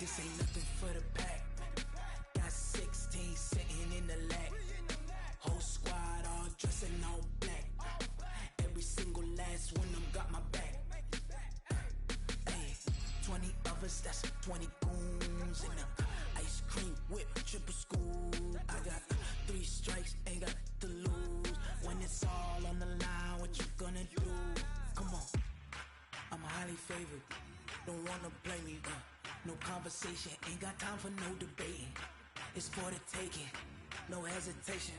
This ain't nothing for the pack. Got 16 sitting in the lag. Whole squad all dressing all black. Every single last one of them got my back. Hey, 20 of us, that's 20 goons in the ice cream whip, triple scoop. I got 3 strikes, ain't got to lose. When it's all on the line, what you gonna do? Come on, I'm highly favored. Don't wanna play me, no conversation, ain't got time for no debating. It's for the taking, no hesitation.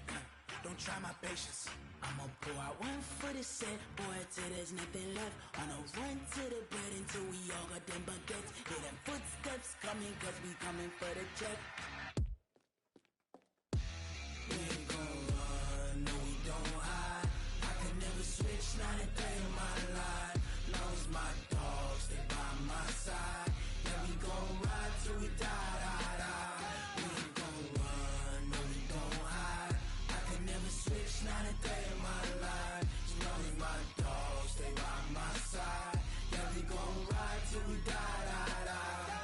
Don't try my patience. I'ma pour out one for the set, boy, till there's nothing left. On a run to the bread until we all got them baguettes. Hear them footsteps coming, cause we coming for the check. We ain't gon' run, no we don't hide. I could never switch, not a day in my life. Long as my dogs, they by my side. Yeah, we gon' ride till we die, die, die. We ain't gon' run, no we don't hide. I could never switch, not a day in my life. As long as my dogs, they by my side. Yeah, we gon' ride till we die, die, die.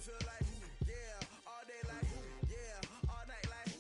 Feel like, yeah, all day like, yeah, all night like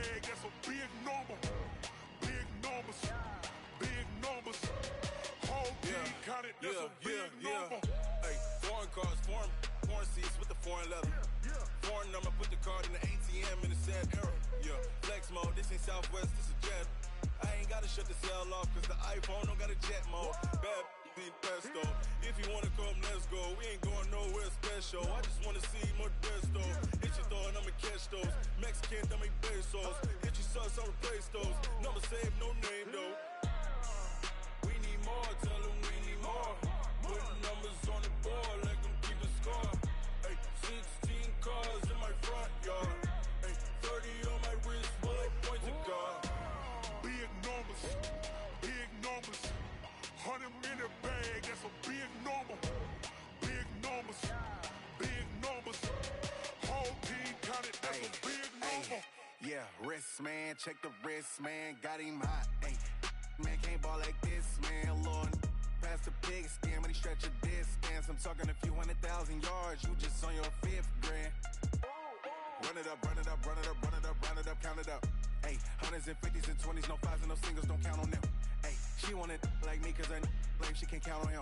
bag, that's a big number. Big numbers, big numbers. Whole team counted, that's a big number. Hey, foreign cars, foreign seats with the foreign leather. Foreign number, put the card in the ATM in the sad era. Yeah, flex mode, this ain't Southwest, this is Jet. I ain't gotta shut the cell off, cause the iPhone don't got a jet mode. Bad being pesto. If you wanna come, let's go. We ain't going nowhere special. I just wanna see more desto. Hit your thought, I'ma catch those. Mexican, I make pesos. Hit your sus, I'll replace those. Number save, no name though. We need more, tell them we need more. Putting numbers on the board, let them keep the score. Hey, 16 cars in my front yard. Hey, 30 on my wrist, bullet point to God. Big numbers, big numbers. 100 in the bag, that's a big number. Big numbers, big numbers. Whole team counted, that's a big number. Yeah, wrist man, check the wrist man, got him hot. Ay, man can't ball like this, man. Lord, past the pig skin when he stretch a distance. I'm talking a few 100,000 yards, you just on your 5th grand. Run it up, run it up, run it up, run it up, run it up, count it up. Hey, 100s and 50s and 20s, no 5s and no singles, don't count on them. Hey, she want it like me cause her blame, she can't count on him.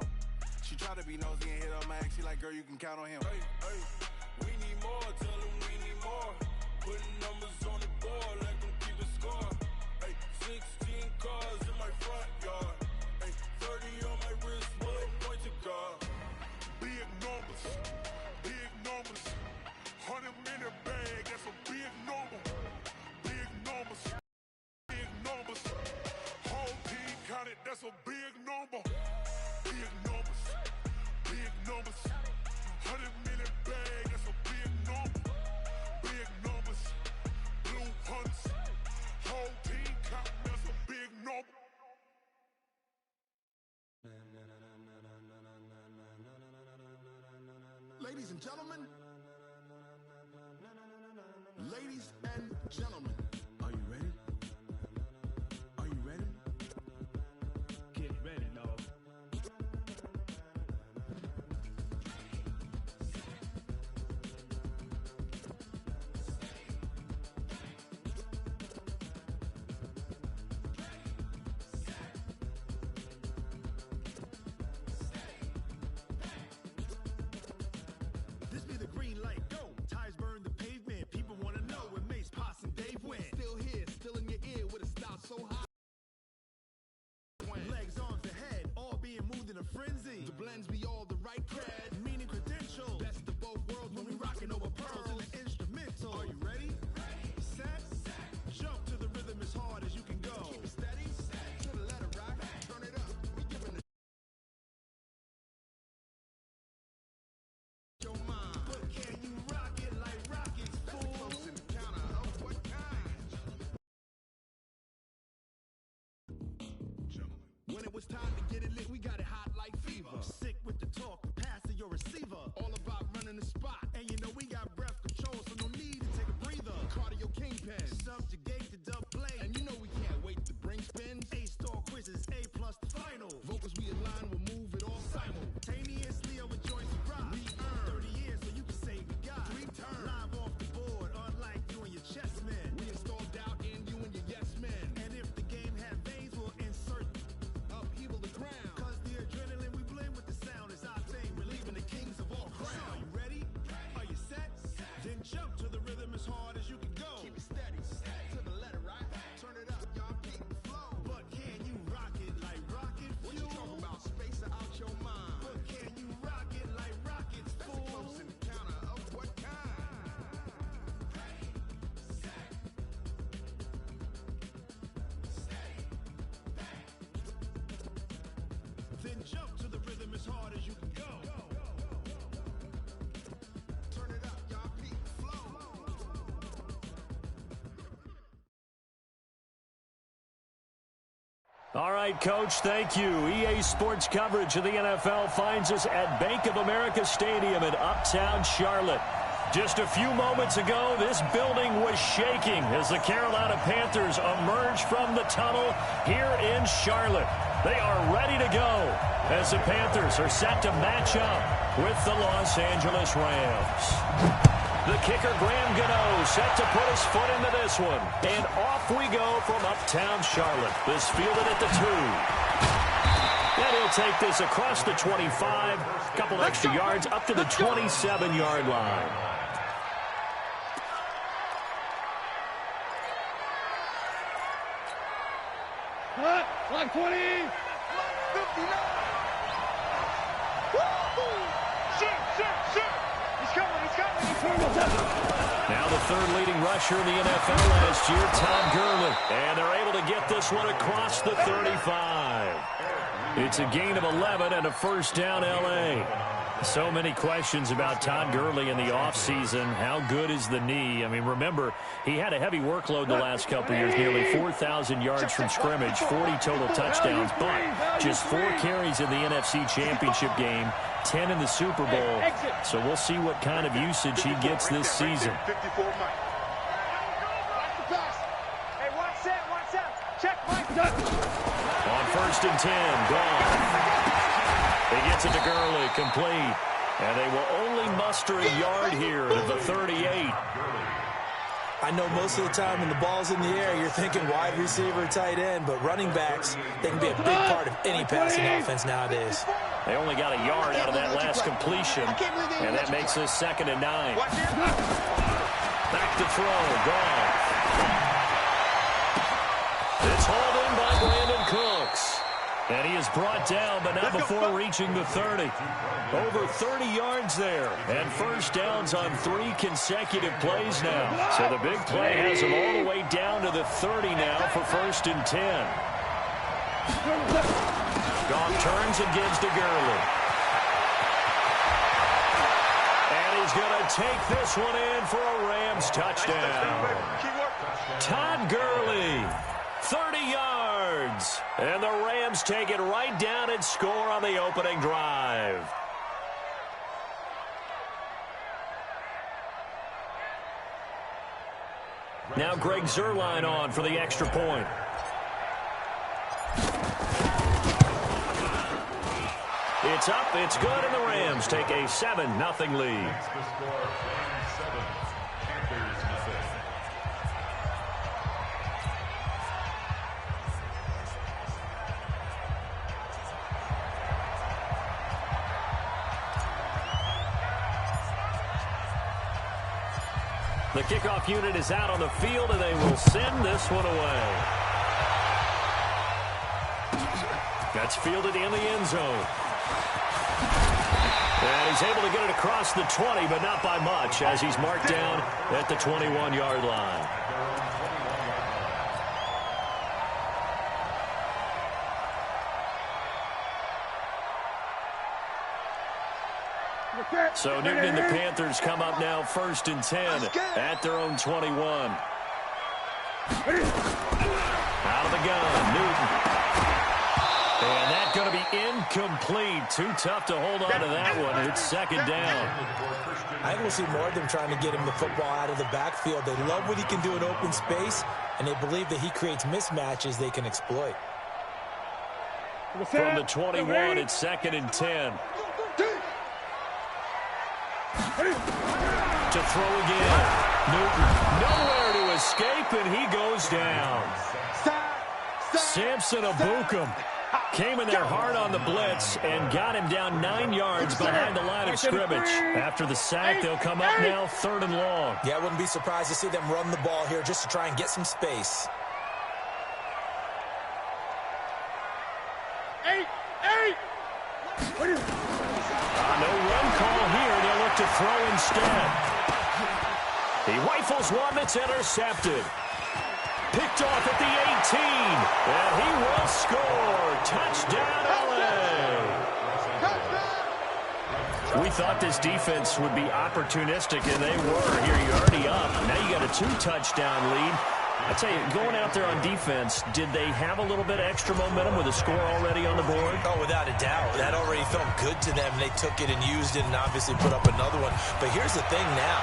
She try to be nosy and hit up my ex, she like, girl, you can count on him. Hey, hey, we need more, tell them we need more. Putting numbers on the board, let them keep the score. Hey, 16 cars in my front yard. Hey, 30 on my wrist, bullet point to God. Big numbers, big numbers. 100 in the bag, that's a big number. Big numbers, big numbers. Whole team counted, that's a big number. Big numbers, big numbers. 100 in the bag, that's a big number. Big numbers, blue hunts. Whole team counting, that's a big number. Ladies and gentlemen, ladies and gentlemen, are you ready? Are you ready? Get ready, dog. This be the green light, go. Tires burn the pavement. People want to know where Mace, Poss, and Dave went. Still here, still in your ear with a style so high. Legs, arms, and head, all being moved in a frenzy. The blends be all the right cred, meaning credentials. Best of both worlds when we rocking over pearls in the instrumental. Are you ready? Set, jump to the rhythm as hard as you can go. Keep it steady, to the letter rock, turn it up. We giving it your mind. But can you rock it like rockets, fool? Close in the counter of what kind? Gentlemen. When it was time to get it lit, we got it hot like fever. Sick with the talk, pass to your receiver. All about running the spot. And you know we got breath control, so no need to take a breather. Cardio kingpin, subjugate the dub play. And you know we can't wait to bring spins. A-star quizzes, A+ the final. Vocals we align, we'll move it all simultaneously over joints and rhymes. We earn 30 years so you can say we got 3 turns. Live off the board, unlike you and your chess men. We install doubt in you and your yes men. And if the game had veins, we'll insert upheaval the ground. Cause the adrenaline we blend with the sound is our thing. Relieving the kings of all crowns. So are you ready? Are you set? Then jump to the rhythm as hard as you can go. Keep it steady, to the letter right. Turn it up, y'all keep the flow. But can you rock it like rocket fuel? What you talking about? Space out your mind. But can you rock it like rockets, fool? That's a close in the counter of what kind? Then jump to the rhythm as hard as you can go. Turn it up, y'all keep the flow. All right, Coach, thank you. EA Sports coverage of the NFL finds us at Bank of America Stadium in Uptown Charlotte. Just a few moments ago, this building was shaking as the Carolina Panthers emerged from the tunnel here in Charlotte. They are ready to go as the Panthers are set to match up with the Los Angeles Rams. The kicker, Graham Gano, set to put his foot into this one. And off we go from uptown Charlotte. This fielded at the 2. And he'll take this across the 25. A couple extra yards up to the 27-yard line. Like 20. 59. He's coming. Now the third leading rusher in the NFL last year, Todd Gurley. And they're able to get this one across the 35. It's a gain of 11 and a first down, L.A. So many questions about Todd Gurley in the offseason. How good is the knee? I mean, remember, he had a heavy workload the last couple of years, nearly 4,000 yards from scrimmage, 40 total touchdowns, but just 4 carries in the NFC Championship game, 10 in the Super Bowl. So we'll see what kind of usage he gets this season. On first and 10, gone. He gets it to Gurley, complete. And they will only muster a yard here to the 38. I know most of the time when the ball's in the air, you're thinking wide receiver, tight end, but running backs, they can be a big part of any passing offense nowadays. They only got a yard out of that last completion, and that makes this 2nd and 9. Back to throw, gone. It's hauled in by Brandon Cooks. And he is brought down, but not before reaching the 30. Over 30 yards there. And first downs on 3 consecutive plays now. So the big play has him all the way down to the 30 now for first and 10. Goff turns and gives to Gurley. And he's going to take this one in for a Rams touchdown. Todd Gurley. 30 yards. And the Rams take it right down and score on the opening drive. Now Greg Zuerlein on for the extra point. It's up, it's good, and the Rams take a 7-0 lead. The kickoff unit is out on the field, and they will send this one away. That's fielded in the end zone. And he's able to get it across the 20, but not by much, as he's marked down at the 21-yard line. So Newton and the Panthers come up now first and 10 at their own 21. Out of the gun, Newton. And that's going to be incomplete. Too tough to hold on to that one. It's 2nd down. I think we'll see more of them trying to get him the football out of the backfield. They love what he can do in open space, and they believe that he creates mismatches they can exploit. From the 21, it's 2nd and 10. To throw again. Newton nowhere to escape, and he goes down. Samson Abukum came in there hard on the blitz and got him down 9 yards behind the line of scrimmage. After the sack, they'll come up now 3rd and long. Yeah, I wouldn't be surprised to see them run the ball here just to try and get some space. No run call here. They'll look to throw instead. He rifles one that's intercepted. Picked off at the 18. And he will score. Touchdown, L.A. We thought this defense would be opportunistic, and they were. Here you're already up. Now you got a 2-touchdown lead. I tell you, going out there on defense, did they have a little bit of extra momentum with a score already on the board? Oh, without a doubt. That already felt good to them. They took it and used it and obviously put up another one. But here's the thing now.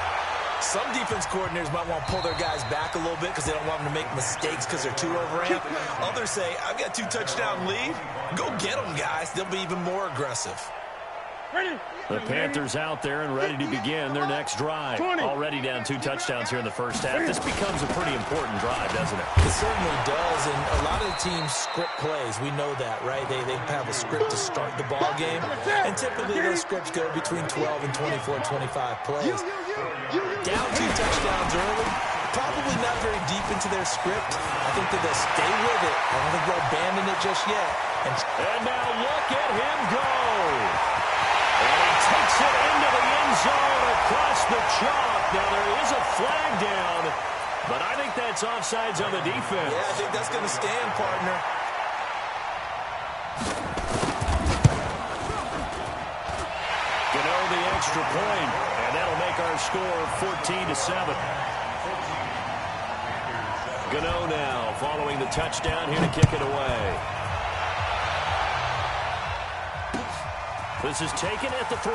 Some defense coordinators might want to pull their guys back a little bit because they don't want them to make mistakes because they're too overamped. Others say, I've got a 2-touchdown lead. Go get them, guys. They'll be even more aggressive. The Panthers out there and ready to begin their next drive. Already down 2 touchdowns here in the first half. This becomes a pretty important drive, doesn't it? It certainly does, and a lot of the teams script plays. We know that, right? They have a script to start the ball game, and typically those scripts go between 12 and 24, 25 plays. Down 2 touchdowns early, probably not very deep into their script. I think that they'll stay with it. I don't think they'll abandon it just yet. And now look at him go. And he takes it into the end zone across the chalk. Now there is a flag down, but I think that's offsides on the defense. Yeah, I think that's going to stand, partner. Gano the extra point, and that'll make our score 14-7. Gano now following the touchdown here to kick it away. This is taken at the 3.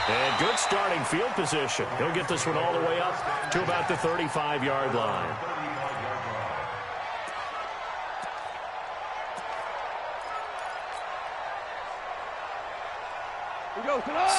And good starting field position. He'll get this one all the way up to about the 35-yard line.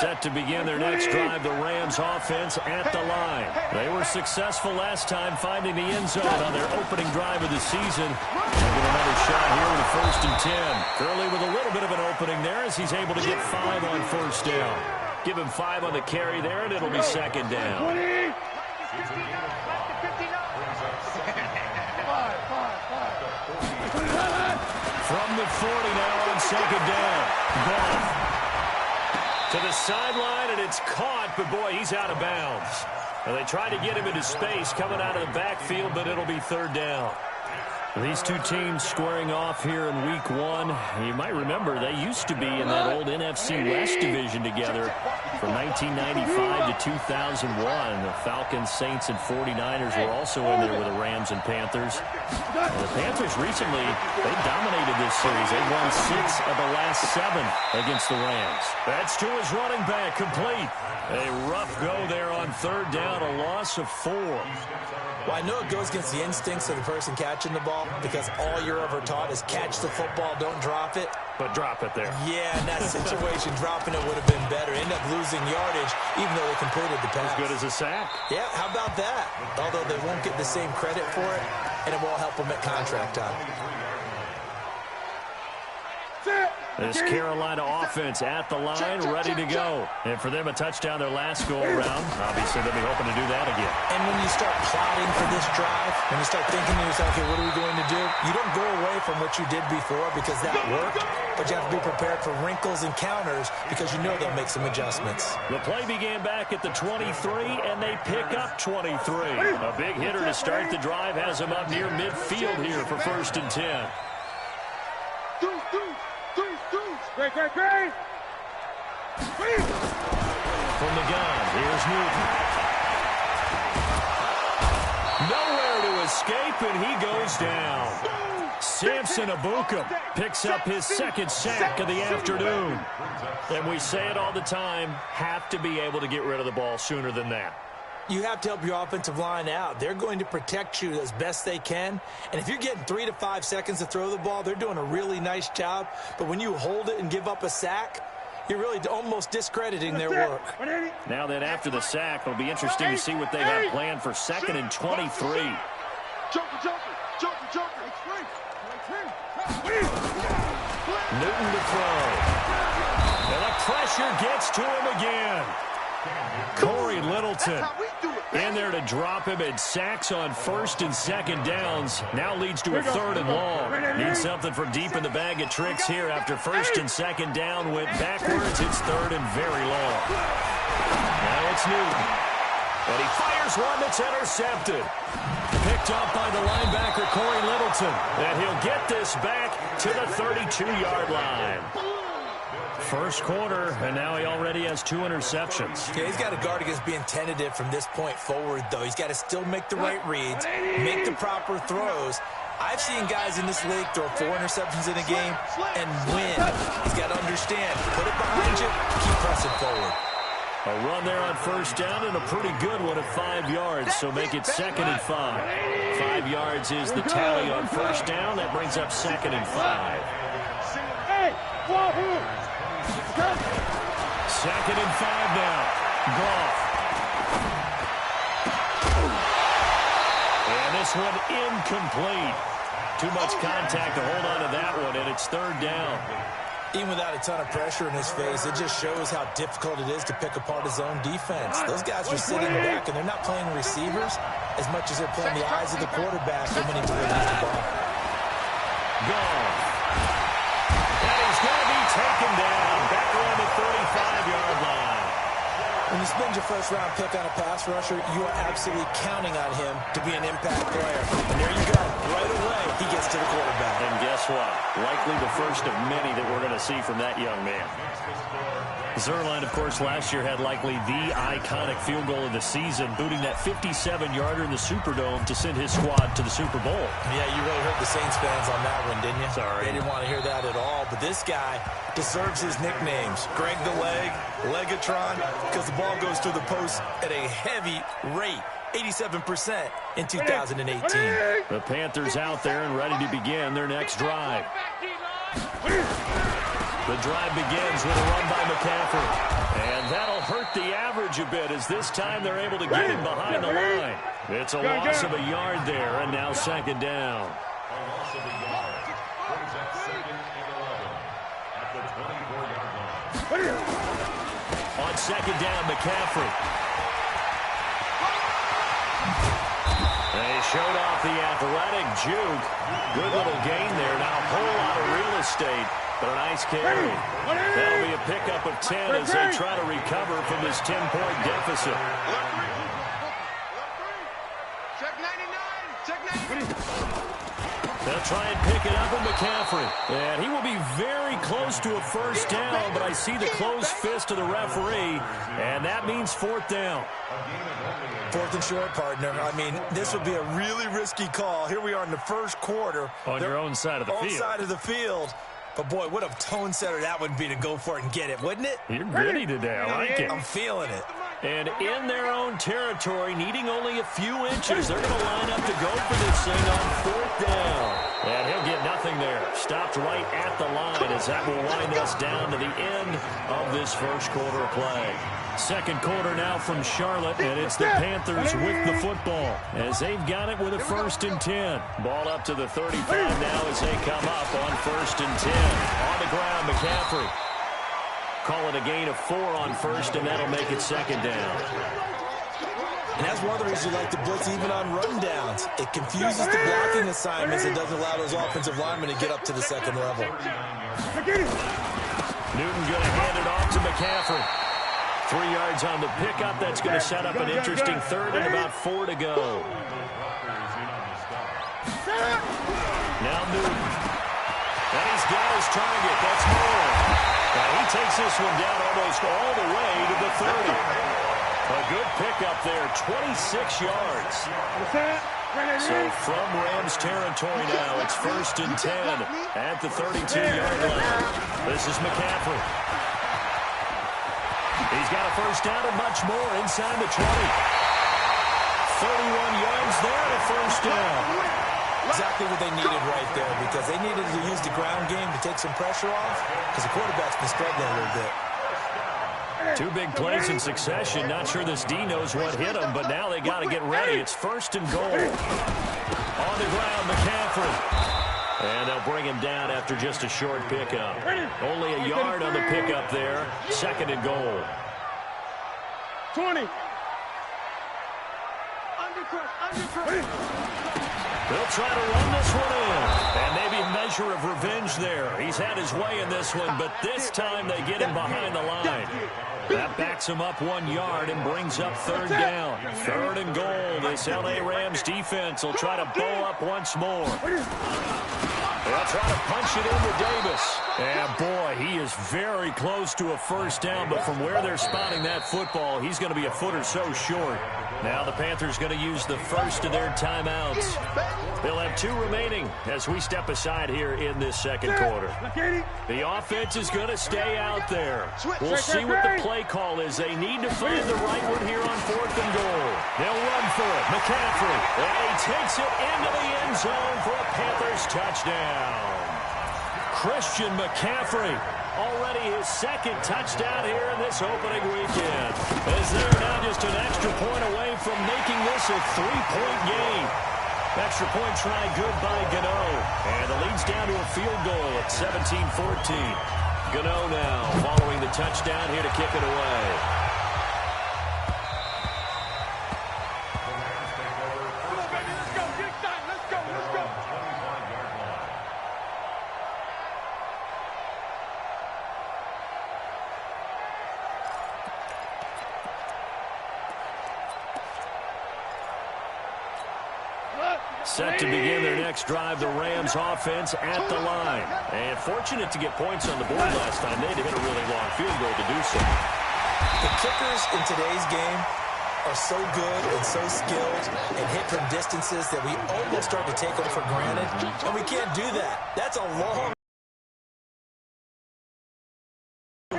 Set to begin their next drive, the Rams offense at the line. They were successful last time finding the end zone on their opening drive of the season. Taking another shot here with a 1st and 10. Gurley with a little bit of an opening there as he's able to get 5 on 1st down. Give him 5 on the carry there, and it'll be 2nd down. From the 40 now on 2nd down. Goff to the sideline, and it's caught, but boy, he's out of bounds. And they try to get him into space coming out of the backfield, but it'll be 3rd down. These two teams squaring off here in Week 1. You might remember they used to be in that old NFC West division together from 1995 to 2001. The Falcons, Saints, and 49ers were also in there with the Rams and Panthers. And the Panthers recently, they dominated this series. They won 6 of the last 7 against the Rams. That's to his running back, complete. A rough go there on 3rd down, a loss of 4. Well, I know it goes against the instincts of the person catching the ball because all you're ever taught is catch the football, don't drop it. But drop it there. Yeah, in that situation, dropping it would have been better. End up losing yardage, even though they completed the pass. As good as a sack. Yeah, how about that? Although they won't get the same credit for it, and it won't help them at contract time. This Carolina offense at the line, ready to go. And for them, a touchdown their last go-around. Obviously, they'll be hoping to do that again. And when you start plotting for this drive, when you start thinking to yourself, okay, what are we going to do? You don't go away from what you did before because that worked, but you have to be prepared for wrinkles and counters because you know they'll make some adjustments. The play began back at the 23, and they pick up 23. A big hitter to start the drive has them up near midfield here for 1st and 10. Great. From the gun, here's Newton. Nowhere to escape, and he goes down. Samson Abuka picks up his 2nd sack of the afternoon. And we say it all the time, have to be able to get rid of the ball sooner than that. You have to help your offensive line out. They're going to protect you as best they can. And if you're getting 3 to 5 seconds to throw the ball, they're doing a really nice job. But when you hold it and give up a sack, you're really almost discrediting their work. Now then, after the sack, it'll be interesting to see what they have planned for 2nd and 23. Newton to throw. And the pressure gets to him again. Corey Littleton in there to drop him, and sacks on 1st and 2nd downs. Now leads to a 3rd and long. Needs something from deep in the bag of tricks here after 1st and 2nd down went backwards. It's 3rd and very long. Now it's Newton. And he fires one that's intercepted. Picked up by the linebacker, Corey Littleton. And he'll get this back to the 32-yard line. First quarter, and now he already has 2 interceptions. Yeah, he's got to guard against being tentative from this point forward, though. He's got to still make the right reads, make the proper throws. I've seen guys in this league throw 4 interceptions in a game and win. He's got to understand, put it behind you, keep pressing forward. A run there on 1st down, and a pretty good one at 5 yards, so make it 2nd and 5. 5 yards is the tally on 1st down. That brings up 2nd and 5. Second and 5 now. Goff. And this one incomplete. Too much contact to hold on to that one, and it's third down. Even without a ton of pressure in his face, it just shows how difficult it is to pick apart his own defense. Those guys are sitting back, and they're not playing receivers as much as they're playing the eyes of the quarterback when he delivers the ball. Goff. And he's going to be taken down back around the 35-yard line. When you spend your first-round pick on a pass rusher, you are absolutely counting on him to be an impact player. And there you go. Right away, he gets to the quarterback. And guess what? Likely the first of many that we're going to see from that young man. Zuerlein, of course, last year had likely the iconic field goal of the season, booting that 57-yarder in the Superdome to send his squad to the Super Bowl. Yeah, you really hurt the Saints fans on that one, didn't you? Sorry. They didn't want to hear that at all. But this guy deserves his nicknames. Greg the Leg, Legatron, because the ball goes through the post at a heavy rate. 87% in 2018. The Panthers out there and ready to begin their next drive. The drive begins with a run by McCaffrey. And that'll hurt the average a bit as this time they're able to get him behind the line. It's a loss of a yard there, and now second down. On second down, McCaffrey. They showed off the athletic juke. Good little gain there. Now a whole lot of real estate, but a nice carry. That'll be a pickup of 10 as they try to recover from this 10-point deficit. Check 99. Check 99. They'll try and pick it up with McCaffrey. And he will be very close to a first down, but I see the closed fist of the referee, and that means fourth down. Fourth and short, partner. I mean, this would be a really risky call. Here we are in the first quarter. On your own side of the field. On side of the field. But, boy, what a tone setter that would be to go for it and get it, wouldn't it? You're gritty today. I like it. I'm feeling it. And in their own territory, needing only a few inches, they're going to line up to go for this thing on fourth down. And he'll get nothing there. Stopped right at the line as that will wind us down to the end of this first quarter of play. Second quarter now from Charlotte, and it's the Panthers with the football as they've got it with a 1st and 10. Ball up to the 35 now as they come up on 1st and 10. On the ground, McCaffrey. Call it a gain of 4 on first, and that'll make it second down. And that's one of the reasons you like to blitz even on rundowns. It confuses the blocking assignments and doesn't allow those offensive linemen to get up to the second level. Newton going to hand it off to McCaffrey. 3 yards on the pickup. That's going to set up an interesting third and about 4 to go. Now Newton. And he's got his target. That's more. Now he takes this one down almost all the way to the 30. A good pickup there, 26 yards. So from Rams territory now, it's 1st and 10 at the 32-yard line. This is McCaffrey. He's got a first down and much more inside the 20. 31 yards there to first down. Exactly what they needed right there, because they needed to use the ground game to take some pressure off, because the quarterback's been struggling a little bit. 2 big plays in succession. Not sure this D knows what hit him, but now they got to get ready. It's 1st and goal. On the ground, McCaffrey. And they'll bring him down after just a short pickup. Only a yard on the pickup there. 2nd and goal. 20. They'll try to run this one in. And maybe a measure of revenge there. He's had his way in this one, but this time they get him behind the line. That backs him up 1 yard and brings up 3rd down. 3rd and goal. This LA Rams defense will try to bow up once more. They'll try to punch it into Davis. And, boy, he is very close to a first down, but from where they're spotting that football, he's going to be a foot or so short. Now the Panthers going to use the first of their timeouts. They'll have 2 remaining as we step aside here in this second quarter. The offense is going to stay out there. We'll see what the play call is. They need to find the right one here on 4th and goal. They'll run for it. McCaffrey. And he takes it into the end zone for a Panthers touchdown. Christian McCaffrey Already his second touchdown here in this opening weekend. As they're now just an extra point away from making this a 3-point game. Extra point try good by Gano. And the lead's down to a field goal at 17-14. Gano now following the touchdown here to kick it away. Set to begin their next drive, the Rams offense at the line. And fortunate to get points on the board last time. They had to hit a really long field goal to do so. The kickers in today's game are so good and so skilled and hit from distances that we almost start to take them for granted. And we can't do that. That's a long...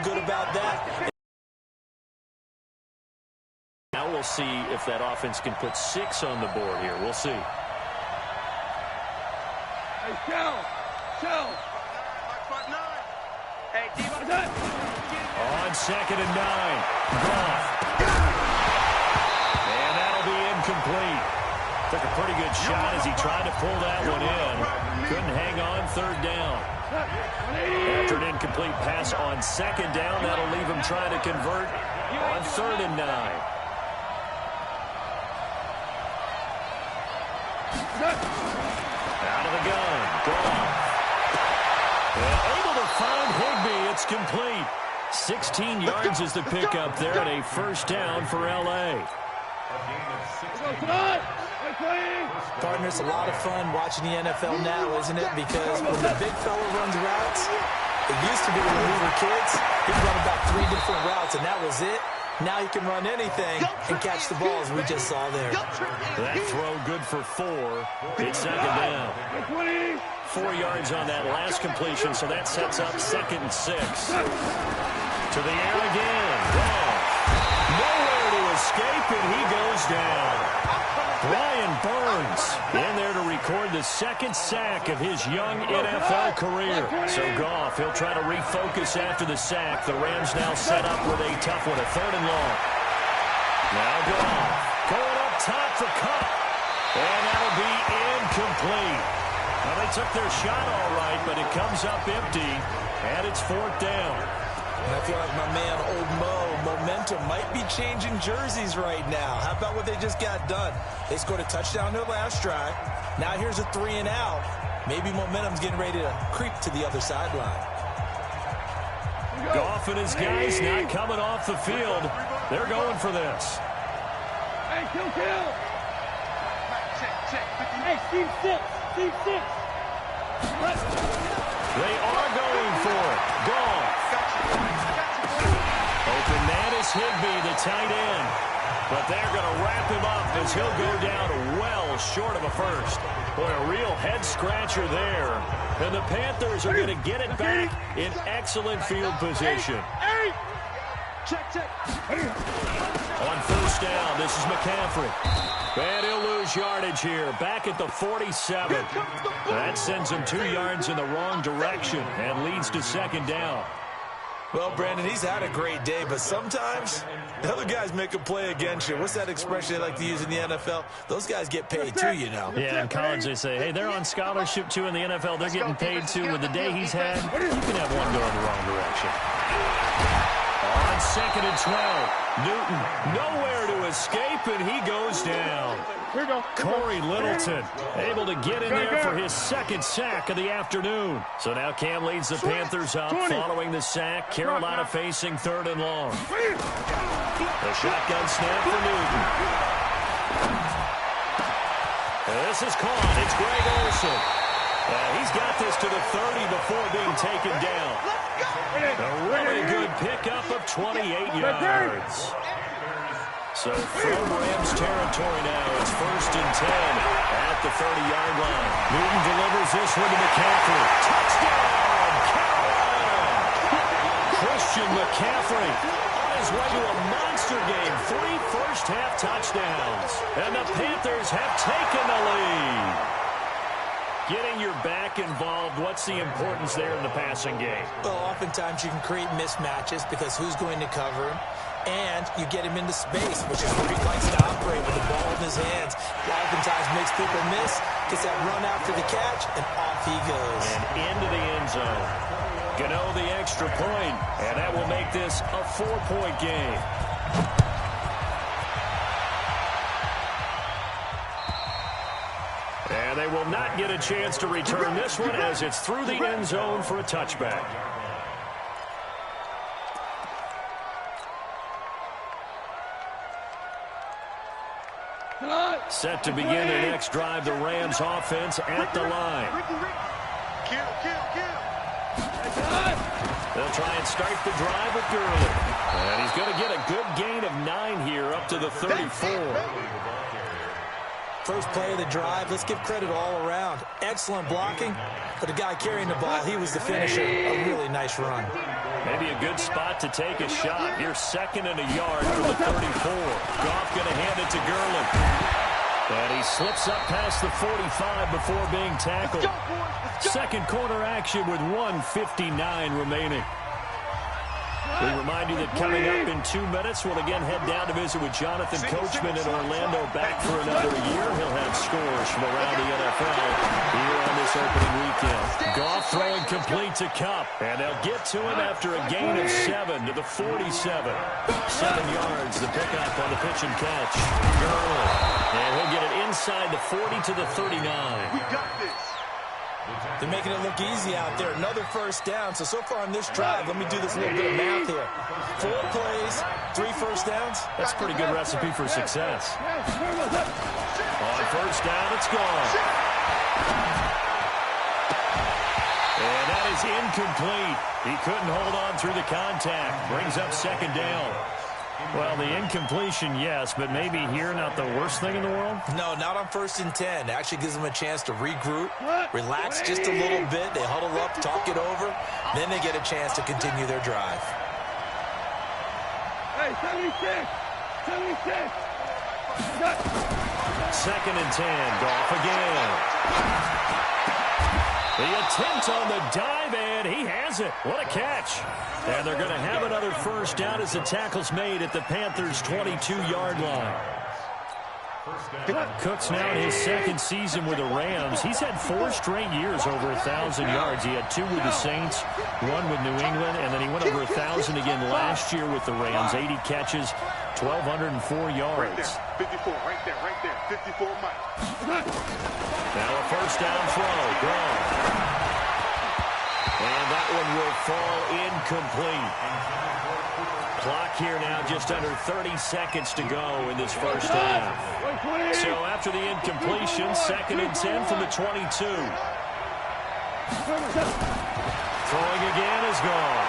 good about that. Now we'll see if that offense can put 6 on the board here. We'll see. Hey, Shell. Hey, On 2nd and 9. Goff. And that'll be incomplete. Took a pretty good shot as he tried to pull that one in. Couldn't hang on 3rd down. After an incomplete pass on 2nd down, that'll leave him trying to convert on 3rd and 9. Out of the gun. Goff. Able to find Higbee. It's complete. 16 yards is the pickup there, and a 1st down for L.A. Partner, it's a lot of fun watching the NFL now, isn't it? Because when the big fella runs routes, it used to be when we were kids, he'd run about 3 different routes, and that was it. Now he can run anything and catch the balls we just saw there. That throw good for 4. It's 2nd down. 4 yards on that last completion, so that sets up 2nd and 6. To the air again. Goff. Nowhere to escape, and he goes down. Brian Burns in there to record the 2nd sack of his young NFL career. So Goff, he'll try to refocus after the sack. The Rams now set up with a tough one, a 3rd and long. Now Goff going up top for Cup. And that'll be incomplete. Now they took their shot all right, but it comes up empty, and it's 4th down. And I feel like my man, Old Mo, momentum might be changing jerseys right now. How about what they just got done? They scored a touchdown their last drive. Now here's a 3 and out. Maybe momentum's getting ready to creep to the other sideline. Goff and his guys not coming off the field. They're going for this. Hey, kill. Hey, Steve 6. They are going for it. Goff. Open man is Higbee, the tight end. But they're going to wrap him up as he'll go down well short of a 1st. Boy, a real head-scratcher there. And the Panthers are going to get it back in excellent field position. Check. On 1st down, this is McCaffrey. And he'll lose yardage here, back at the 47. That sends him 2 yards in the wrong direction and leads to 2nd down. Well, Brandon, he's had a great day, but sometimes the other guys make a play against you. What's that expression they like to use in the NFL? Those guys get paid too, you know. Yeah, in college they say, hey, they're on scholarship too. In the NFL, they're getting paid too. With the day he's had, you can have one go in the wrong direction. On 2nd and 12, Newton nowhere to escape, and he goes down. Here we go. Corey Littleton able to get in there for his 2nd sack of the afternoon. So now Cam leads the Panthers up following the sack. Carolina facing 3rd and long. The shotgun snap for Newton. This is caught. It's Greg Olsen. He's got this to the 30 before being taken down. A really good pickup of 28 yards. So from Rams territory now, it's 1st and 10 at the 30-yard line. Newton delivers this one to McCaffrey. Touchdown, Carolina! Christian McCaffrey on his way to a monster game. 3 first-half touchdowns. And the Panthers have taken the lead. Getting your back involved, what's the importance there in the passing game? Well, oftentimes you can create mismatches because who's going to cover him? And you get him into space, which is where he likes to operate with the ball in his hands. Oftentimes makes people miss, gets that run after the catch, and off he goes. And into the end zone. Gano the extra point, and that will make this a 4-point game. And they will not get a chance to return this one as it's through the end zone for a touchback. Set to begin their next drive, the Rams offense at the line. They'll try and start the drive with Gurley. And he's going to get a good gain of 9 here up to the 34. First play of the drive, let's give credit all around. Excellent blocking, but the guy carrying the ball, he was the finisher. A really nice run. Maybe a good spot to take a shot. Here's 2nd and a yard from the 34. Goff going to hand it to Gurley. And he slips up past the 45 before being tackled. Second quarter action with 1:59 remaining. We remind you that coming up in 2 minutes, we'll again head down to visit with Jonathan Coachman in Orlando, back for another year. He'll have scores from around the NFL here on this opening weekend. Goff throwing complete to Kupp, and they'll get to him after a gain of 7 to the 47. 7 yards, the pickup on the pitch and catch. Gurley, and he'll get it inside the 40 to the 39. We got this. They're making it look easy out there. Another first down. So far on this drive, let me do this little bit of math here. 4 plays, 3 first downs. That's a pretty good recipe for success. On first down, it's gone. And that is incomplete. He couldn't hold on through the contact. Brings up 2nd down. Well, the incompletion, yes, but maybe here not the worst thing in the world? No, not on 1st and 10. It actually gives them a chance to regroup, relax just a little bit. They huddle up, talk it over. Then they get a chance to continue their drive. Hey, 76! 76! 2nd and 10. Goff again. The attempt on the dive, and he has it. What a catch. And they're going to have another first down as the tackle's made at the Panthers' 22-yard line. Cook's now in his 2nd season with the Rams. He's had 4 straight years over 1,000 yards. He had 2 with the Saints, 1 with New England, and then he went over 1,000 again last year with the Rams. 80 catches, 1,204 yards. Right there, 54, right there, 54 miles. Now a first down throw, gone. And that one will fall incomplete. Clock here now just under 30 seconds to go in this first half. So after the incompletion, 2nd and 10 from the 22. Throwing again is gone.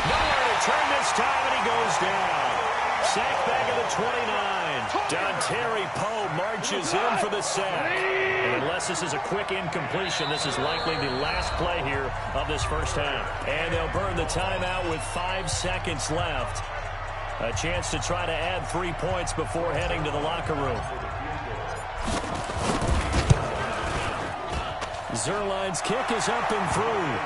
Nowhere to turn this time, and he goes down. Sack back at the 29. Dontari Poe marches in for the sack. And unless this is a quick incompletion, this is likely the last play here of this first half. And they'll burn the timeout with 5 seconds left. A chance to try to add 3 points before heading to the locker room. Zerline's kick is up and through.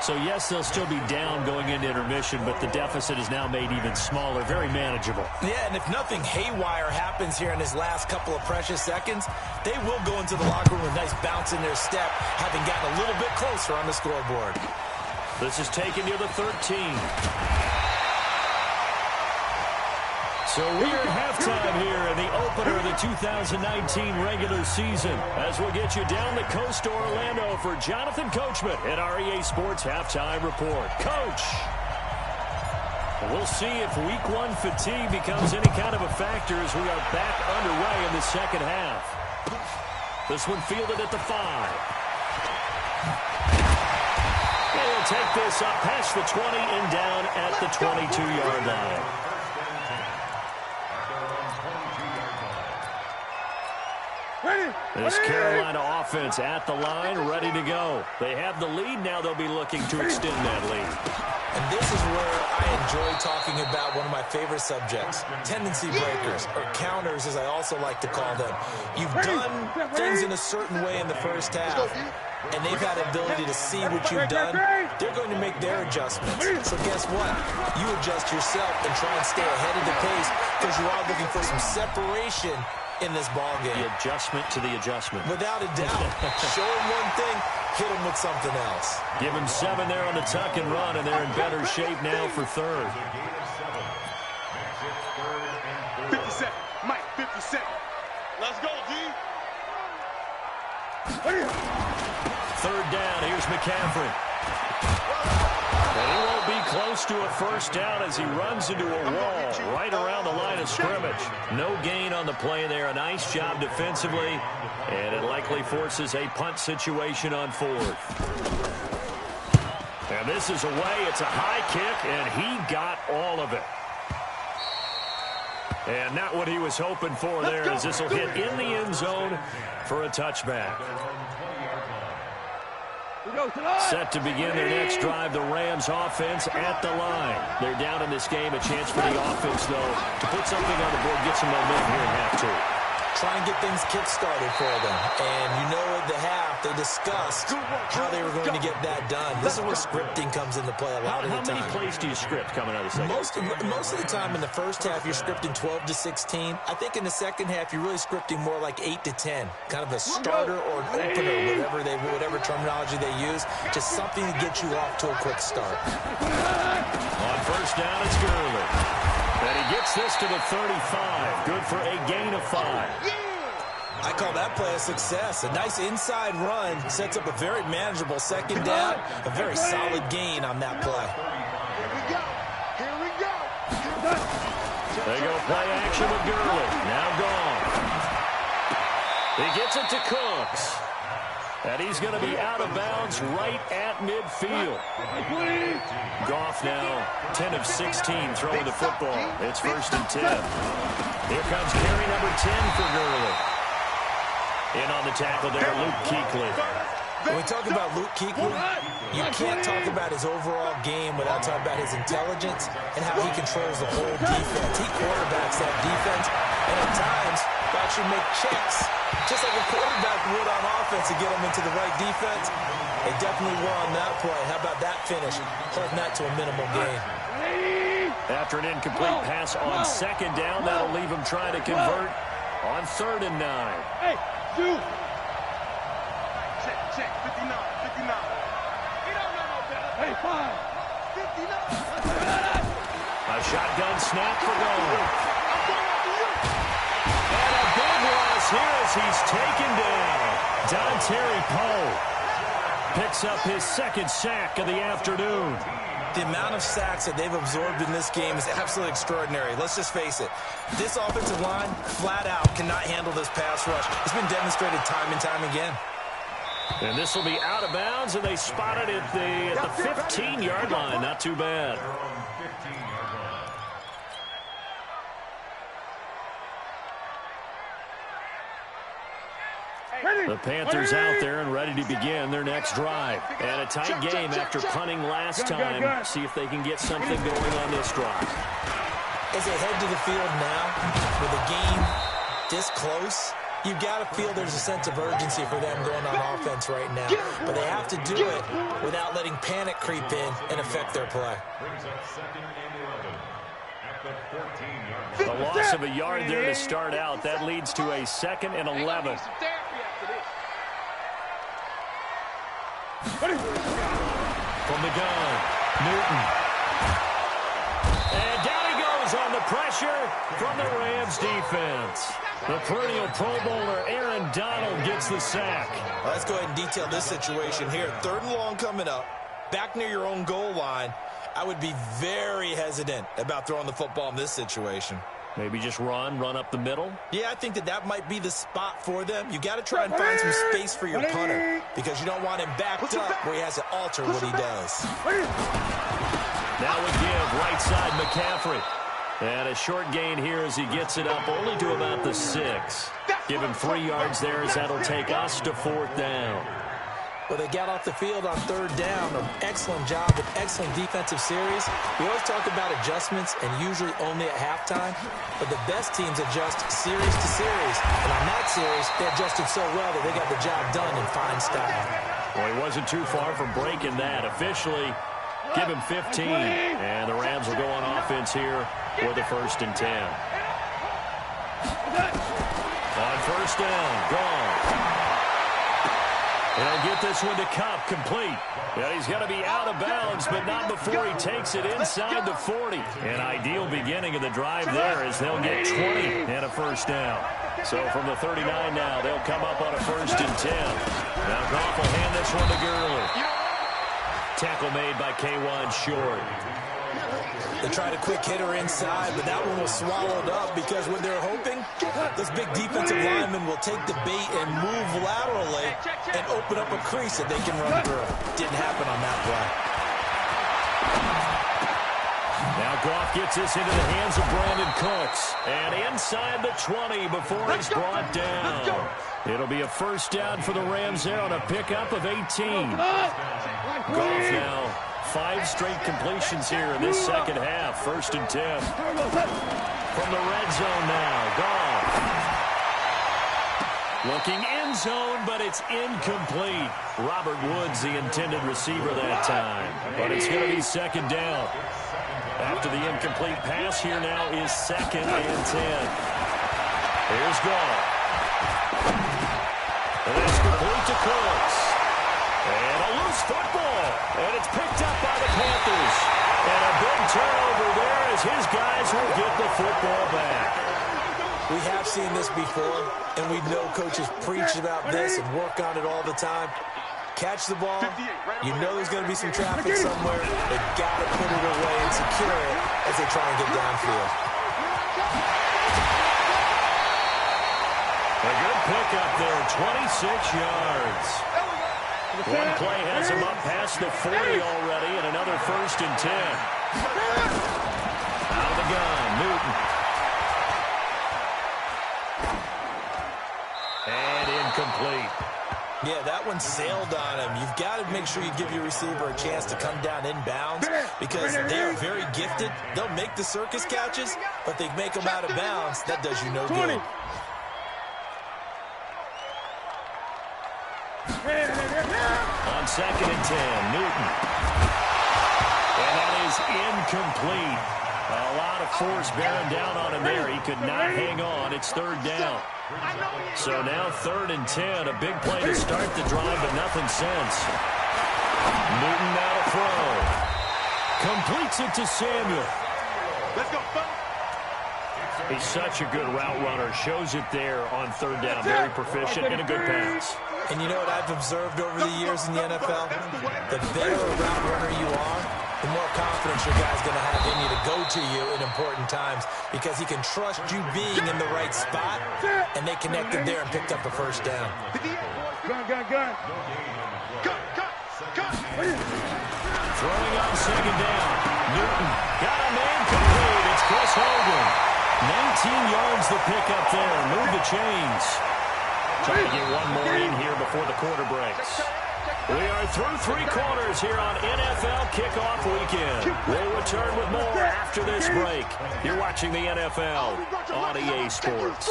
So, yes, they'll still be down going into intermission, but the deficit is now made even smaller, very manageable. Yeah, and if nothing haywire happens here in his last couple of precious seconds, they will go into the locker room with a nice bounce in their step, having gotten a little bit closer on the scoreboard. This is taken near the 13. So we're at halftime here in the opener of the 2019 regular season, as we'll get you down the coast to Orlando for Jonathan Coachman at our EA Sports Halftime Report. Coach, we'll see if Week 1 fatigue becomes any kind of a factor as we are back underway in the second half. This one fielded at the 5. They'll take this up past the 20 and down at the 22-yard line. Ready? This Carolina offense at the line, ready to go. They have the lead. Now they'll be looking to extend that lead. And this is where I enjoy talking about one of my favorite subjects, tendency breakers, or counters as I also like to call them. You've done things in a certain way in the first half, and they've had the ability to see what you've done. They're going to make their adjustments. So guess what? You adjust yourself and try and stay ahead of the pace because you are looking for some separation in this ball game. The adjustment to the adjustment. Without a doubt. Show him one thing, hit him with something else. Give him 7 there on the tuck and run, and they're in better shape now for third. 57. Mike, 57. Let's go, D. Third down, here's McCaffrey. And he won't be close to a first down as he runs into a wall right around the line of scrimmage. No gain on the play there. A nice job defensively, and it likely forces a punt situation on fourth. And this is away. It's a high kick, and he got all of it. And not what he was hoping for there, as this will hit in the end zone for a touchback. Set to begin their next drive, the Rams offense at the line. They're down in this game. A chance for the offense, though, to put something on the board, get some momentum here in half two. Try and get things kick-started for them. And you know at the half, they discussed how they were going to get that done. This is where scripting comes into play a lot of the time. How many plays do you script coming out of the second? Most of the time in the first half, you're scripting 12 to 16. I think in the second half, you're really scripting more like 8 to 10. Kind of a starter or an opener, whatever terminology they use. Just something to get you off to a quick start. On first down, it's Gurley. And he gets this to the 35. Good for a gain of 5. I call that play a success. A nice inside run sets up a very manageable second down. A very solid gain on that play. Here we go. They go play action with Gurley. Now gone. He gets it to Cooks. And he's going to be out of bounds right at midfield. Goff now 10 of 16 throwing the football. It's first and 10. Here comes carry number 10 for Gurley. In on the tackle there, Luke Kuechly. When we talk about Luke Kuechly, you can't talk about his overall game without talking about his intelligence and how he controls the whole defense. He quarterbacks that defense, and at times, will actually make checks, just like a quarterback would on offense to get them into the right defense. They definitely were on that play. How about that finish? Holding that to a minimal gain. After an incomplete pass on second down, that'll leave him trying to convert on 3rd and 9. Hey, shoot. Check, 59, 59. He don't know no better. Hey, 5. 59. A shotgun snap for goal. And a big loss here as he's taken down. Dontari Poe picks up his second sack of the afternoon. The amount of sacks that they've absorbed in this game is absolutely extraordinary. Let's just face it. This offensive line, flat out, cannot handle this pass rush. It's been demonstrated time and time again. And this will be out of bounds, and they spot it at the 15-yard line. Not too bad. The Panthers out there and ready to begin their next drive. And a tight game after punting last time. See if they can get something going on this drive. As they head to the field now, with a game this close, you've got to feel there's a sense of urgency for them going on offense right now. But they have to do it without letting panic creep in and affect their play. The loss of a yard there to start out. That leads to a 2nd and 11. From the gun, Newton. And down he goes on the pressure from the Rams defense. The perennial Pro Bowler Aaron Donald gets the sack. Well, let's go ahead and detail this situation here. 3rd and long coming up, back near your own goal line. I would be very hesitant about throwing the football in this situation. Maybe just run up the middle? Yeah, I think that might be the spot for them. You got to try and find some space for your punter because you don't want him backed up where he has to alter what he does. Now we give right side McCaffrey. And a short gain here as he gets it up only to about the 6. Give him 3 yards there as that'll take us to 4th down. Well, they got off the field on 3rd down. An excellent job with excellent defensive series. We always talk about adjustments and usually only at halftime, but the best teams adjust series to series. And on that series, they adjusted so well that they got the job done in fine style. Well, he wasn't too far from breaking that. Officially, give him 15. And the Rams will go on offense here with a 1st and 10. On 1st down, gone. And he'll get this one to Cup, complete. Yeah, he's going to be out of bounds, but not before he takes it inside the 40. An ideal beginning of the drive there as they'll get 20 and a 1st down. So from the 39 now, they'll come up on a 1st and 10. Now Goff will hand this one to Gurley. Tackle made by K1 short. They tried a quick hitter inside, but that one was swallowed up because what they're hoping, this big defensive lineman will take the bait and move laterally and open up a crease that they can run through. Didn't happen on that play. Now Goff gets this into the hands of Brandon Cooks. And inside the 20 before he's brought down. It'll be a 1st down for the Rams there on a pickup of 18. Goff now 5 straight completions here in this 2nd half. 1st and 10. From the red zone now, Goff. Looking end zone, but it's incomplete. Robert Woods, the intended receiver that time. But it's going to be 2nd down. After the incomplete pass, here now is 2nd and 10. Here's Goff. And it's complete to Cooks. And a loose football. And it's picked up by the Panthers. And a big turnover there as his guys will get the football back. We have seen this before, and we know coaches preach about this and work on it all the time. Catch the ball. You know there's going to be some traffic somewhere. They've got to put it away and secure it as they try and get downfield. A good pickup there, 26 yards. One play has him up past the 40 already, and another 1st and 10. Out of the gun, Newton. And incomplete. Yeah, that one sailed on him. You've got to make sure you give your receiver a chance to come down inbounds because they are very gifted. They'll make the circus catches, but they make them out of bounds. That does you no good. On 2nd and 10, Newton. And that is incomplete. A lot of force bearing down on him there. He could not hang on. It's 3rd down. So now 3rd and 10. A big play to start the drive, but nothing since. Newton now to throw. Completes it to Samuel. Let's go, He's such a good route runner. Shows it there on 3rd down. Very proficient and a good pass. And you know what I've observed over the years in the NFL? The better a route runner you are, the more confidence your guy's going to have in you to go to you in important times because he can trust you being in the right spot, and they connected there and picked up a 1st down. Gun. Throwing on 2nd down. Newton got a man complete. It's Chris Hogan. 19 yards the pickup there. Move the chains. Trying to get one more in here before the quarter breaks. We are through 3 quarters here on NFL Kickoff Weekend. We'll return with more after this break. You're watching the NFL on EA Sports.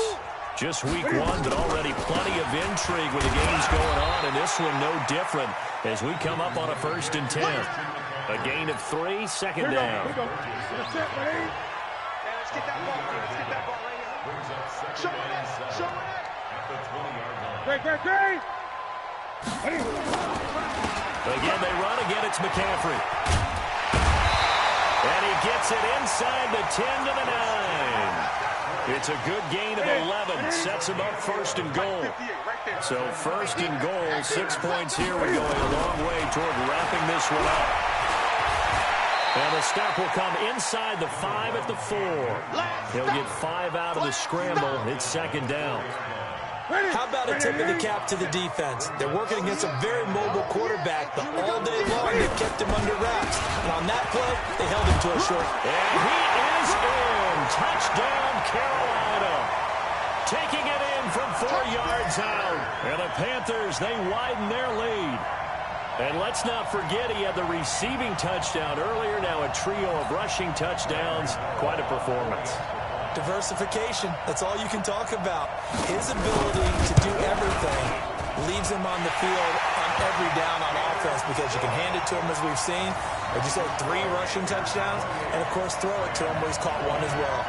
Just week 1, but already plenty of intrigue with the games going on, and this one no different as we come up on a 1st and 10. A gain of 3, 2nd down. Let's get that ball. Let's get that ball right here. Show it. Great. Again, they run. Again, it's McCaffrey. And he gets it inside the 10 to the 9. It's a good gain of 11. Sets him up 1st and goal. So 1st and goal, 6 points here. We're going a long way toward wrapping this one up. And the stop will come inside the 5 at the 4. He'll get 5 out of the scramble. It's 2nd down. How about a tip of the cap to the defense? They're working against a very mobile quarterback, but all day long they kept him under wraps. And on that play, they held him to a short. And he is in. Touchdown, Carolina. taking it in from 4 yards out. And the Panthers, they widen their lead. And let's not forget he had the receiving touchdown earlier. Now a trio of rushing touchdowns. Quite a performance. Diversification, that's all you can talk about. His ability to do everything leaves him on the field on every down on offense because you can hand it to him as we've seen. I just had 3 rushing touchdowns, and of course throw it to him where he's caught 1 as well.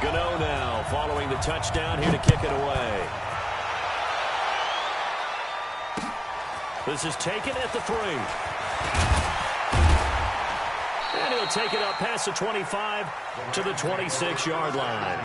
Gano now following the touchdown here to kick it away. This is taken at the 3. And he'll take it up past the 25 to the 26-yard line.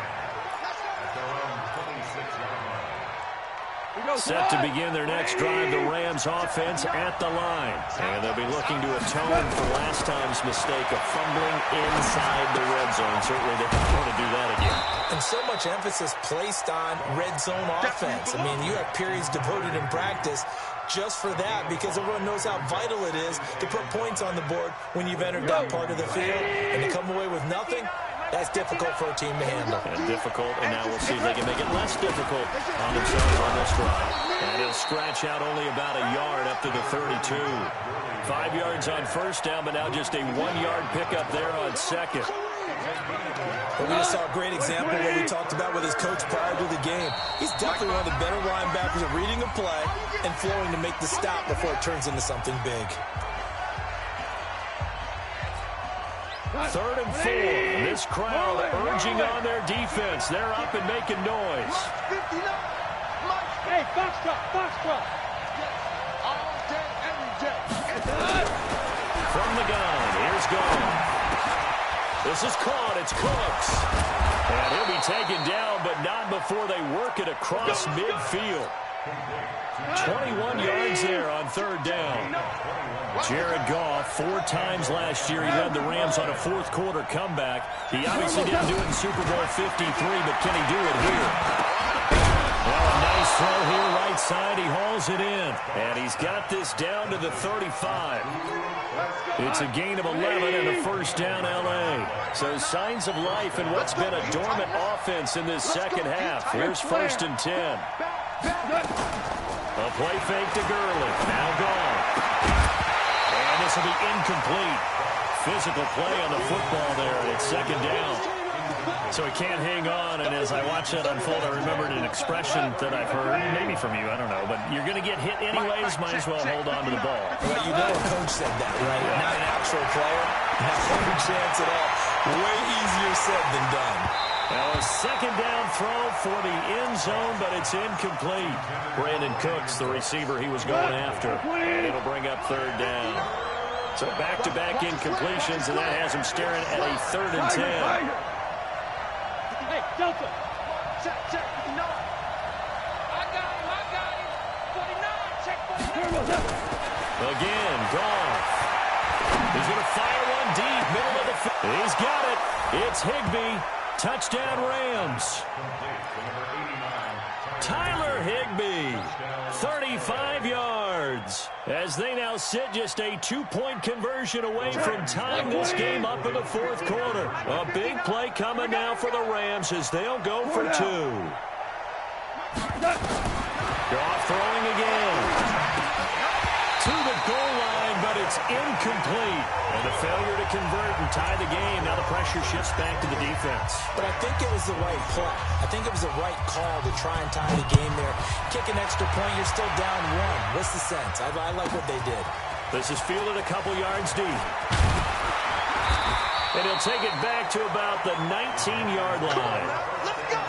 Set to begin their next drive, the Rams offense at the line. And they'll be looking to atone for last time's mistake of fumbling inside the red zone. Certainly they don't want to do that again. And so much emphasis placed on red zone offense. I mean, you have periods devoted in practice just for that because everyone knows how vital it is to put points on the board when you've entered that part of the field. And to come away with nothing, that's difficult for a team to handle. And difficult, and now we'll see if they can make it less difficult on themselves on this drive. And he'll scratch out only about a yard up to the 32. 5 yards on first down, but now just a 1-yard pickup there on second. Well, we just saw a great example of what we talked about with his coach prior to the game. He's definitely one of the better linebackers at reading a play and flowing to make the stop before it turns into something big. 3rd and 4. This crowd urging on their defense. They're up and making noise. Hey, Foxtrot. All day, every day. From the gun, here's Gone. This is caught. It's Cooks. And he'll be taken down, but not before they work it across midfield. 21 yards there on 3rd down. Jared Goff, 4 times last year he led the Rams on a 4th quarter comeback. He obviously didn't do it in Super Bowl 53, but can he do it here? Well, a nice throw here right side. He hauls it in. And he's got this down to the 35. It's a gain of 11 and a first down L.A. So signs of life in what's been a dormant offense in this second half. Here's 1st and 10. A play fake to Gurley. Now Gone. And this will be incomplete. Physical play on the football there. It's 2nd down. So he can't hang on, and as I watch that unfold, I remembered an expression that I've heard, maybe from you, I don't know, but you're going to get hit anyways, might as well hold on to the ball. Well, you know a coach said that, right? Yeah. Not an actual player. Not every chance at all. Way easier said than done. Now a 2nd down throw for the end zone, but it's incomplete. Brandon Cooks, the receiver he was going after, and it'll bring up 3rd down. So back-to-back incompletions, and that has him staring at a 3rd and 10. Hey, Delta. Check. I got him. 49. Check 49. Again, Goff. He's going to fire one deep, middle of the field. He's got it. It's Higbee. Touchdown Rams. Tyler Higbee, 35 yards. As they now sit just a 2-point conversion away from tying this game up in the 4th quarter. A big play coming now for the Rams as they'll go for 2. Goff throwing again. To the goal line, but it's incomplete. And a failure to convert and tie the game. Now the pressure shifts back to the defense. But I think it was the right play. I think it was the right call to try and tie the game there. Kick an extra point, you're still down 1. What's the sense? I like what they did. This is fielded a couple yards deep. And he'll take it back to about the 19-yard line. Let's go.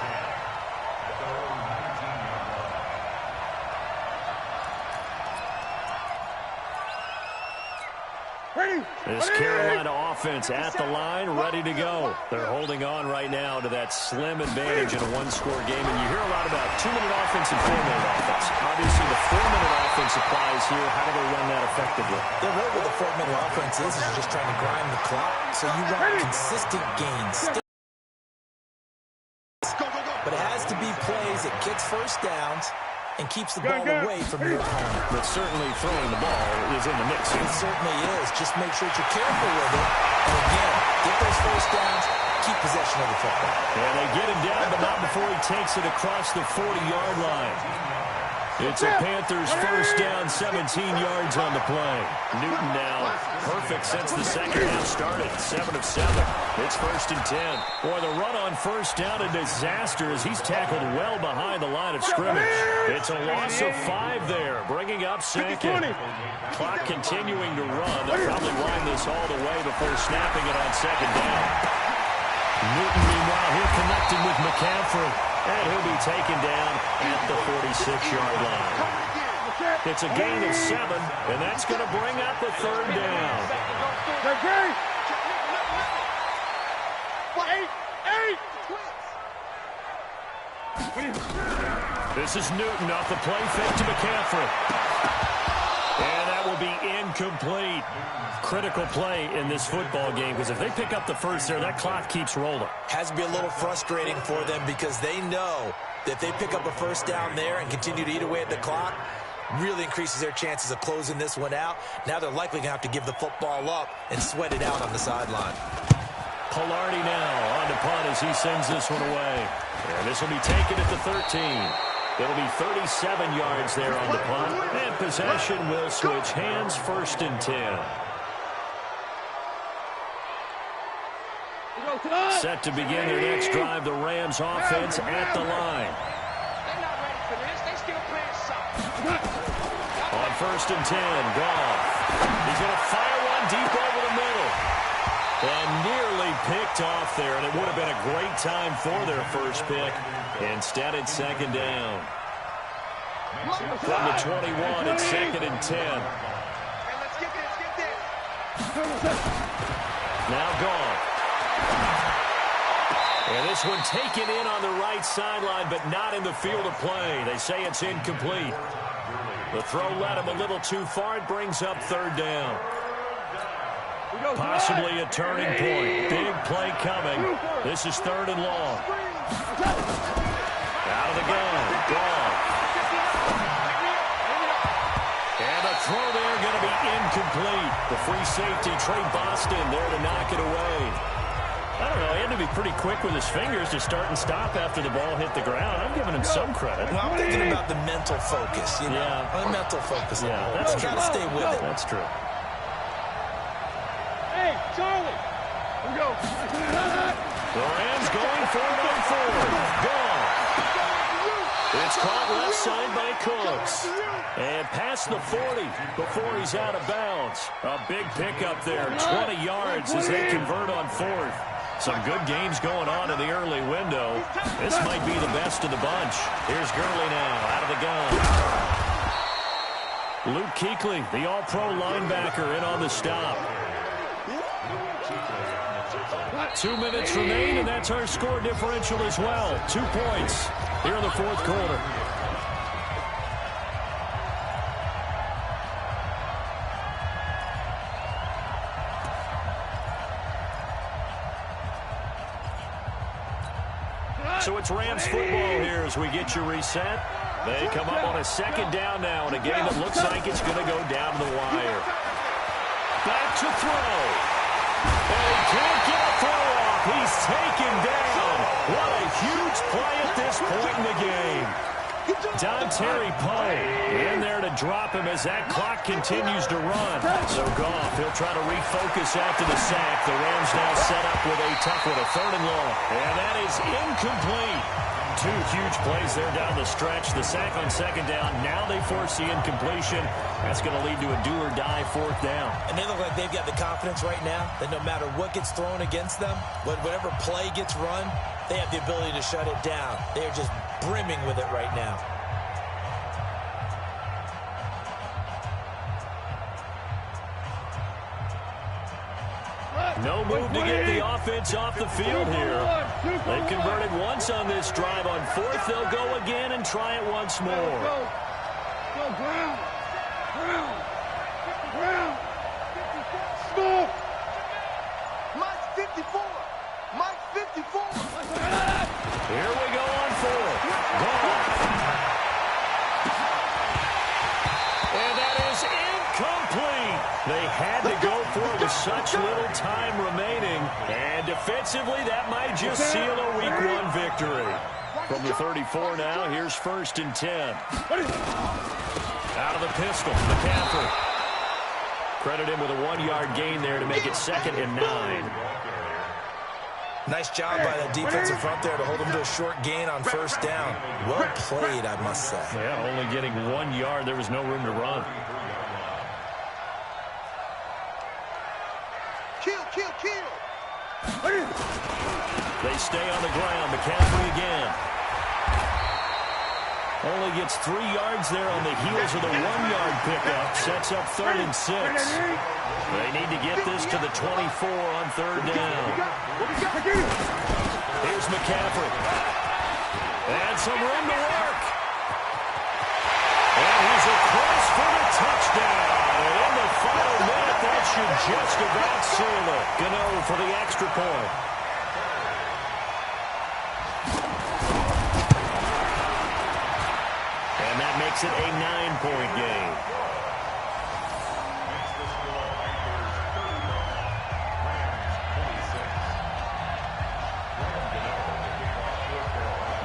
This Carolina offense at the line, ready to go. They're holding on right now to that slim advantage in a 1-score game. And you hear a lot about 2-minute offense and 4-minute offense. Obviously, the 4-minute offense applies here. How do they run that effectively? Yeah, really what the 4-minute offense is you're just trying to grind the clock. So you want consistent gains. But it has to be plays that gets first downs and keeps the ball away from your opponent. But certainly throwing the ball is in the mix here. It certainly is. Just make sure that you're careful with it. And again, get those first downs, keep possession of the football. And they get him down, but not before he takes it across the 40-yard line. It's a Panthers first down, 17 yards on the play. Newton now perfect since the second half started, 7 of 7. It's 1st and 10. Boy, the run on first down a disaster as he's tackled well behind the line of scrimmage. It's a loss of 5 there, bringing up second. Clock continuing to run. They'll probably wind this all the way before snapping it on second down. Newton, meanwhile, here connected with McCaffrey. And he'll be taken down at the 46-yard line. It's a gain of 7, and that's going to bring up a 3rd down. This is Newton off the play fake to McCaffrey. And that will be incomplete. Critical play in this football game, because if they pick up the first there, that clock keeps rolling. Has to be a little frustrating for them because they know that if they pick up a first down there and continue to eat away at the clock, really increases their chances of closing this one out. Now they're likely going to have to give the football up and sweat it out on the sideline. Palardi now on the punt as he sends this one away. And this will be taken at the 13. It'll be 37 yards there on the punt. And possession will switch hands, 1st and 10. Set to begin their next drive, the Rams offense at the line. They're not ready for this. They still playing soft. On 1st and 10, Goff. He's going to fire one deep over the middle. And nearly picked off there, and it would have been a great time for their first pick. Instead, it's 2nd down. From the 21, it's 2nd and 10. Hey, let's get this. Now Goff. And this one taken in on the right sideline, but not in the field of play. They say it's incomplete. The throw led him a little too far. It brings up 3rd down. Possibly a turning point. Big play coming. This is 3rd and long. Out of the gun. Goff. And a throw there going to be incomplete. The free safety, Trey Boston, there to knock it away. I don't know, he had to be pretty quick with his fingers to start and stop after the ball hit the ground. I'm giving him some credit. Well, I'm thinking about the mental focus, you know. Yeah. The mental focus. Yeah, that's true. Got to stay with it. That's true. Hey, Charlie. Here we go. The Rams going for it on 4th. Gone. It's caught left side by Cooks. And past the 40 before he's out of bounds. A big pickup there, 20 yards as they convert on 4th. Some good games going on in the early window. This might be the best of the bunch. Here's Gurley now, out of the gun. Luke Kuechly, the all-pro linebacker, in on the stop. 2 minutes remain, and that's our score differential as well. 2 points here in the 4th quarter. So it's Rams football here as we get you reset. They come up on a 2nd down now in a game that looks like it's going to go down to the wire. Back to throw. And he can't get a throw off. He's taken down. What a huge play at this point in the game. Dontari Poe in there to drop him as that clock continues to run. So Goff, he'll try to refocus after the sack. The Rams now set up with a tough one, a 3rd and long. And that is incomplete. 2 huge plays there down the stretch. The sack on 2nd down. Now they force the incompletion. That's going to lead to a do-or-die 4th down. And they look like they've got the confidence right now that no matter what gets thrown against them, whatever play gets run, they have the ability to shut it down. They are just brimming with it right now. No move to get the offense off the field here. They've converted once on this drive. On 4th, they'll go again and try it once more. Go, ground. Smoke. Mike 54. Mike 54. Here we go on 4th. Goff. such little time remaining. And defensively, that might just seal a Week 1 victory. From the 34 now, here's 1st and 10. Out of the pistol, McCaffrey. Credit him with a 1-yard gain there to make it 2nd and 9. Nice job by that defensive front there to hold him to a short gain on 1st down. Well played, I must say. Yeah, only getting 1 yard. There was no room to run. Kill. They stay on the ground. McCaffrey again. Only gets 3 yards there on the heels of the 1-yard pickup. Sets up 3rd and 6. They need to get this to the 24 on 3rd down. Here's McCaffrey. And some room to work. And he's across for the touchdown. And in the final minute, that should just about seal it. Gano for the extra point. And that makes it a 9-point game.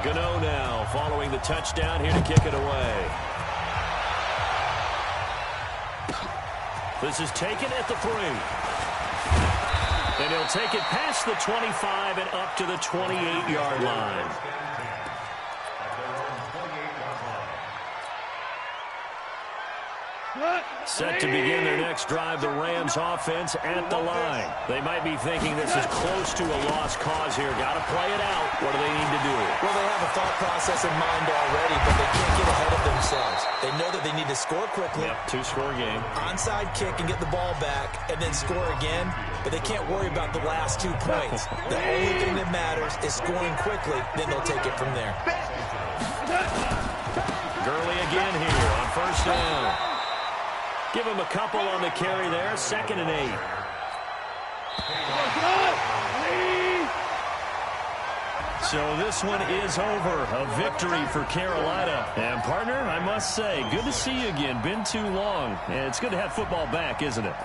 Gano now following the touchdown here to kick it away. This is taken at the 3. And he'll take it past the 25 and up to the 28-yard line. Set to begin their next drive, the Rams offense at the line. They might be thinking this is close to a lost cause here. Got to play it out. What do they need to do? Well, they have a thought process in mind already, but they can't get ahead of themselves. They know that they need to score quickly. Yep, 2-score game. Onside kick and get the ball back and then score again, but they can't worry about the last 2 points. The only thing that matters is scoring quickly, then they'll take it from there. Gurley again here on 1st down. Give him a couple on the carry there. 2nd and 8. So this one is over. A victory for Carolina. And, partner, I must say, good to see you again. Been too long. And it's good to have football back, isn't it?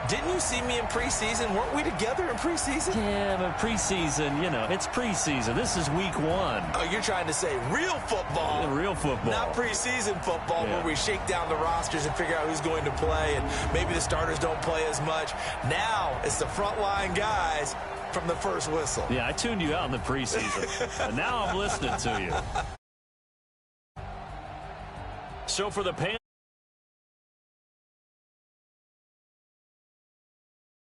Didn't you see me in preseason? Weren't we together in preseason? Yeah, but preseason, you know, it's preseason. This is Week 1. Oh, you're trying to say real football. Yeah, real football. Not preseason football where we shake down the rosters and figure out who's going to play, and maybe the starters don't play as much. Now it's the frontline guys from the first whistle. Yeah, I tuned you out in the preseason, and now I'm listening to you. So for the Panthers,